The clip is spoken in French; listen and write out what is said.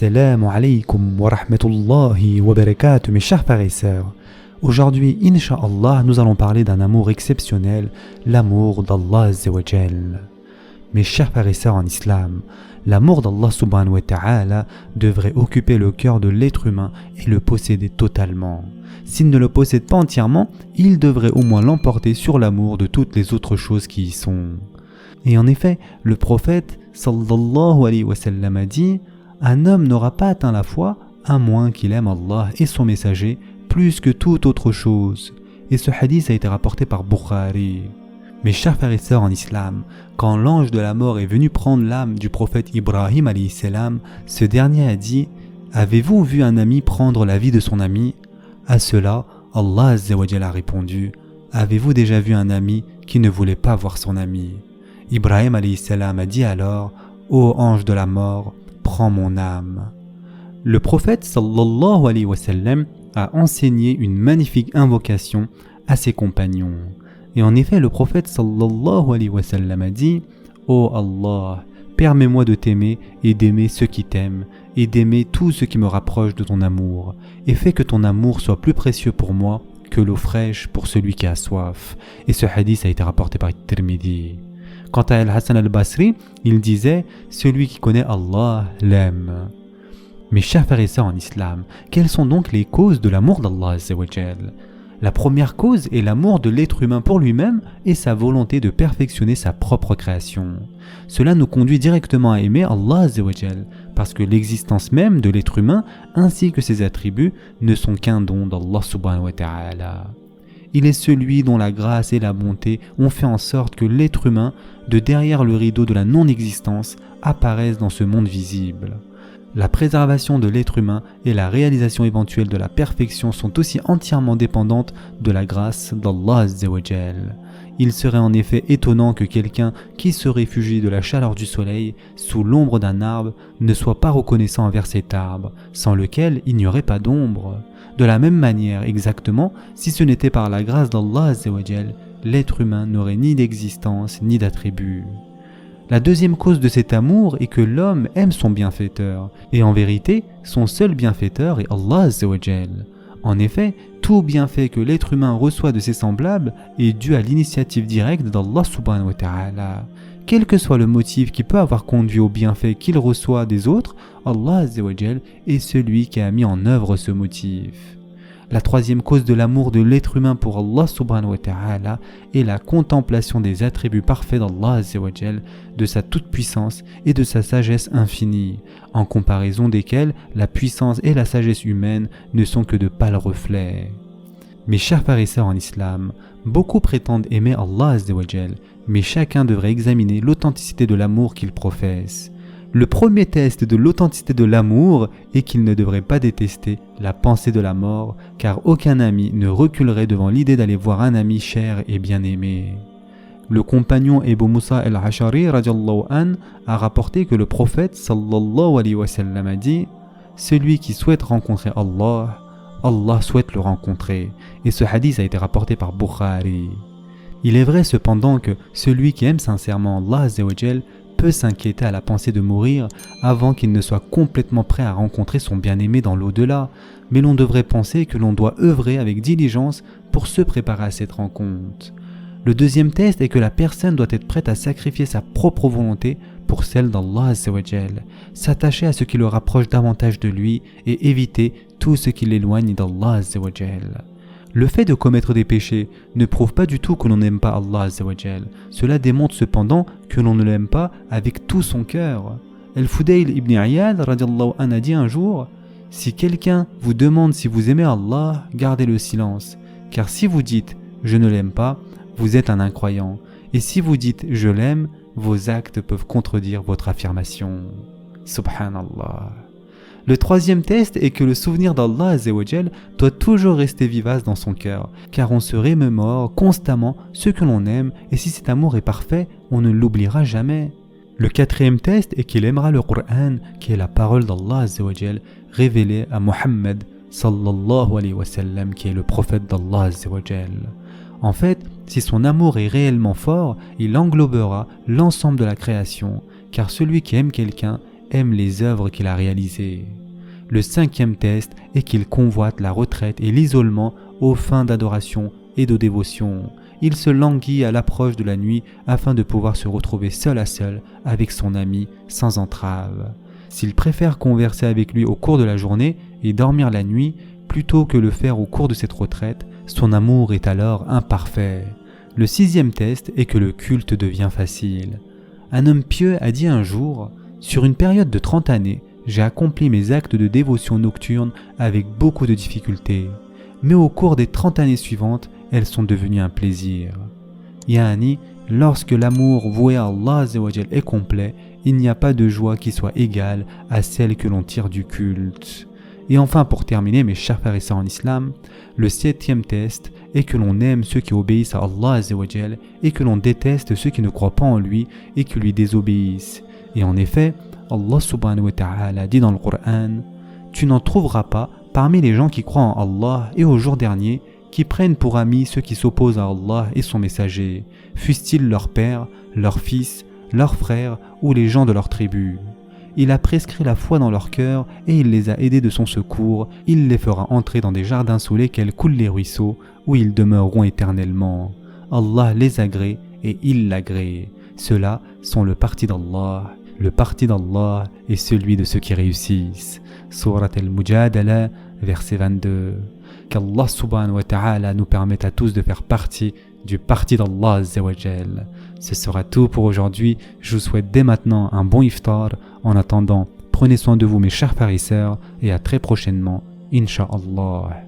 Assalamu alaikum wa rahmatullahi wa barakatuh, mes chers frères et sœurs. Aujourd'hui, Inch'Allah, nous allons parler d'un amour exceptionnel, l'amour d'Allah Azza wa Jal. Mes chers frères et sœurs en islam, l'amour d'Allah subhanahu wa ta'ala devrait occuper le cœur de l'être humain et le posséder totalement. S'il ne le possède pas entièrement, il devrait au moins l'emporter sur l'amour de toutes les autres choses qui y sont. Et en effet, le prophète sallallahu alayhi wa sallam a dit « Un homme n'aura pas atteint la foi à moins qu'il aime Allah et son messager plus que toute autre chose. » Et ce hadith a été rapporté par Bukhari. Mes chers frères et sœurs en islam, quand l'ange de la mort est venu prendre l'âme du prophète Ibrahim alayhi salam, ce dernier a dit « Avez-vous vu un ami prendre la vie de son ami ?» À cela, Allah Azza wa Jalla a répondu « Avez-vous déjà vu un ami qui ne voulait pas voir son ami ?» Ibrahim alayhi salam a dit alors « Ô ange de la mort, prends mon âme. » Le prophète sallallahu alayhi wa sallam a enseigné une magnifique invocation à ses compagnons. Et en effet, le prophète sallallahu alayhi wa sallam a dit « Ô Allah, permets-moi de t'aimer et d'aimer ceux qui t'aiment et d'aimer tout ce qui me rapproche de ton amour et fais que ton amour soit plus précieux pour moi que l'eau fraîche pour celui qui a soif. » Et ce hadith a été rapporté par Tirmidhi. Quant à Al-Hassan al-Basri, il disait « Celui qui connaît Allah l'aime. » Mes chers frères et sœurs en islam, quelles sont donc les causes de l'amour d'Allah Azza wa Jal ? La première cause est l'amour de l'être humain pour lui-même et sa volonté de perfectionner sa propre création. Cela nous conduit directement à aimer Allah Azza wa Jal, parce que l'existence même de l'être humain ainsi que ses attributs ne sont qu'un don d'Allah subhanahu wa ta'ala. Il est celui dont la grâce et la bonté ont fait en sorte que l'être humain, de derrière le rideau de la non-existence, apparaisse dans ce monde visible. La préservation de l'être humain et la réalisation éventuelle de la perfection sont aussi entièrement dépendantes de la grâce d'Allah Azza wa Jal. Il serait en effet étonnant que quelqu'un qui se réfugie de la chaleur du soleil sous l'ombre d'un arbre ne soit pas reconnaissant envers cet arbre, sans lequel il n'y aurait pas d'ombre. De la même manière, exactement, si ce n'était par la grâce d'Allah Azza wa Jal, l'être humain n'aurait ni d'existence ni d'attribut. La deuxième cause de cet amour est que l'homme aime son bienfaiteur, et en vérité, son seul bienfaiteur est Allah Azza wa Jal. En effet, tout bienfait que l'être humain reçoit de ses semblables est dû à l'initiative directe d'Allah subhanahu wa ta'ala. Quel que soit le motif qui peut avoir conduit au bienfait qu'il reçoit des autres, Allah Azza wa Jal est celui qui a mis en œuvre ce motif. La troisième cause de l'amour de l'être humain pour Allah subhanahu wa ta'ala est la contemplation des attributs parfaits d'Allah Azza wa Jal, de sa toute-puissance et de sa sagesse infinie, en comparaison desquelles la puissance et la sagesse humaine ne sont que de pâles reflets. Mes chers frères et sœurs en islam, beaucoup prétendent aimer Allah Azza wa Jal, mais chacun devrait examiner l'authenticité de l'amour qu'il professe. Le premier test de l'authenticité de l'amour est qu'il ne devrait pas détester la pensée de la mort, car aucun ami ne reculerait devant l'idée d'aller voir un ami cher et bien-aimé. Le compagnon Abu Musa al-Ash'ari radiallahu an a rapporté que le prophète sallallahu alayhi wa sallam a dit « Celui qui souhaite rencontrer Allah, Allah souhaite le rencontrer. » Et ce hadith a été rapporté par Bukhari. Il est vrai cependant que celui qui aime sincèrement Allah Azza wa Jal peut s'inquiéter à la pensée de mourir avant qu'il ne soit complètement prêt à rencontrer son bien-aimé dans l'au-delà, mais l'on devrait penser que l'on doit œuvrer avec diligence pour se préparer à cette rencontre. Le deuxième test est que la personne doit être prête à sacrifier sa propre volonté pour celle d'Allah Azza wa Jal, s'attacher à ce qui le rapproche davantage de lui et éviter tout ce qui l'éloigne d'Allah Azza wa Jal. Le fait de commettre des péchés ne prouve pas du tout que l'on n'aime pas Allah Azza wa Jal. Cela démontre cependant que l'on ne l'aime pas avec tout son cœur. Al-Fudayl ibn Iyad radiallahu anhu a dit un jour « Si quelqu'un vous demande si vous aimez Allah, gardez le silence, car si vous dites « je ne l'aime pas », vous êtes un incroyant, et si vous dites « je l'aime », vos actes peuvent contredire votre affirmation. » Subhanallah. Le troisième test est que le souvenir d'Allah Azza wa Jal doit toujours rester vivace dans son cœur, car on se remémore constamment ce que l'on aime, et si cet amour est parfait, on ne l'oubliera jamais. Le quatrième test est qu'il aimera le Coran, qui est la parole d'Allah Azza wa Jal, révélée à Muhammad sallallahu alayhi wa sallam, qui est le prophète d'Allah Azza wa Jal. En fait, si son amour est réellement fort, il englobera l'ensemble de la création, car celui qui aime quelqu'un aime les œuvres qu'il a réalisées. Le 5e test est qu'il convoite la retraite et l'isolement aux fins d'adoration et de dévotion. Il se languit à l'approche de la nuit afin de pouvoir se retrouver seul à seul avec son ami sans entrave. S'il préfère converser avec lui au cours de la journée et dormir la nuit plutôt que le faire au cours de cette retraite, son amour est alors imparfait. Le 6e test est que le culte devient facile. Un homme pieux a dit un jour « Sur une période de 30 années, j'ai accompli mes actes de dévotion nocturne avec beaucoup de difficultés. Mais au cours des 30 années suivantes, elles sont devenues un plaisir. » Yani, lorsque l'amour voué à Allah Azzawajal est complet, il n'y a pas de joie qui soit égale à celle que l'on tire du culte. Et enfin, pour terminer, mes chers frères et sœurs en islam, le 7e test est que l'on aime ceux qui obéissent à Allah Azzawajal et que l'on déteste ceux qui ne croient pas en lui et qui lui désobéissent. Et en effet, Allah subhanahu wa ta'ala dit dans le Coran « Tu n'en trouveras pas parmi les gens qui croient en Allah et au jour dernier qui prennent pour amis ceux qui s'opposent à Allah et son messager, fussent-ils leurs pères, leurs fils, leurs frères ou les gens de leur tribu. Il a prescrit la foi dans leur cœur et il les a aidés de son secours. Il les fera entrer dans des jardins sous lesquels coulent les ruisseaux, où ils demeureront éternellement. Allah les agrée et il l'agrée. Ceux-là sont le parti d'Allah. Le parti d'Allah est celui de ceux qui réussissent. Surat al-Mujadala, verset 22. Qu'Allah subhanahu wa ta'ala nous permette à tous de faire partie du parti d'Allah Azzawajal. Ce sera tout pour aujourd'hui. Je vous souhaite dès maintenant un bon iftar. En attendant, prenez soin de vous mes chers frères et sœurs et à très prochainement, Inch'Allah.